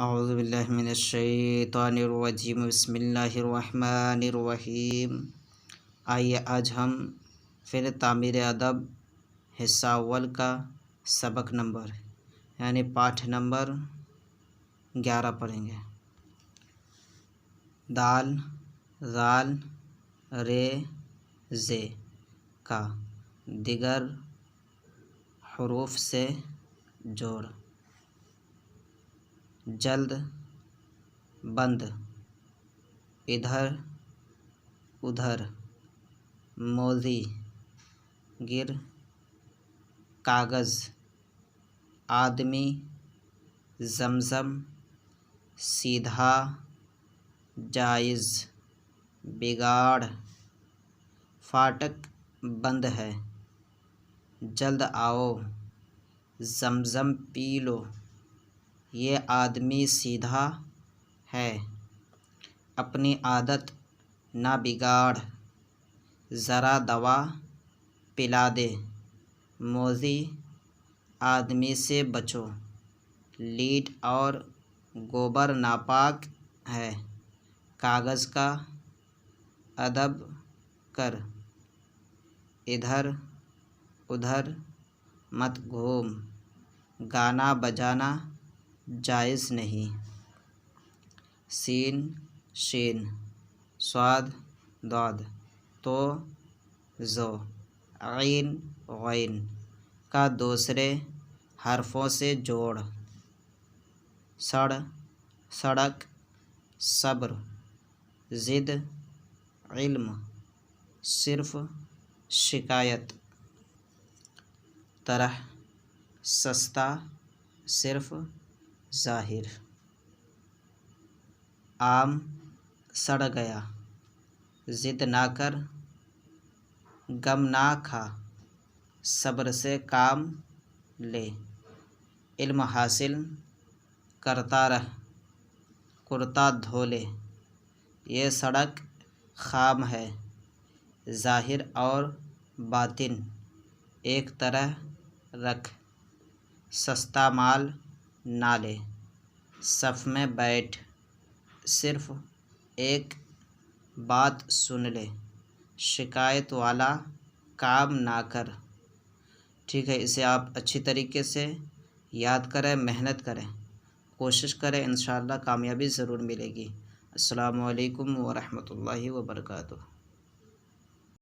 اعوذ باللہ من الشیطان الرجیم، بسم اللہ الرحمن الرحیم۔ آئیے آج ہم پھر تعمیر ادب حصہ اول کا سبق نمبر یعنی پاٹھ نمبر 11 پڑھیں گے۔ دال، ذال، رے، زے کا دیگر حروف سے جوڑ۔ جلد، بند، ادھر ادھر، موذی، گر، کاغذ، آدمی، زمزم، سیدھا، جائز، بگاڑ۔ فاٹک بند ہے، جلد آؤ، زمزم پی لو، یہ آدمی سیدھا ہے، اپنی عادت نہ بگاڑ، ذرا دوا پلا دے، موذی، آدمی سے بچو، لیٹ اور گوبر ناپاک ہے، کاغذ کا ادب کر، ادھر ادھر مت گھوم، گانا بجانا جائز نہیں۔ سین، شین، صاد، ضاد، تو، زو، عین، غین کا دوسرے حرفوں سے جوڑ۔ سڑ، سڑک، صبر، ضد، علم، صرف، شکایت۔ طرح، سستا، صرف، ظاہر۔ آم، سڑ گیا، ضد نہ کر، غم نہ کھا، صبر سے کام لے، علم حاصل کرتا رہ، کرتا دھو لے، یہ سڑک خام ہے، ظاہر اور باطن ایک طرح رکھ، سستا مال نہ لے، صف میں بیٹھ، صرف ایک بات سن لے، شکایت والا کام نہ کر۔ ٹھیک ہے، اسے آپ اچھی طریقے سے یاد کریں، محنت کریں، کوشش کریں، انشاءاللہ کامیابی ضرور ملے گی۔ السلام علیکم ورحمۃ اللہ وبرکاتہ۔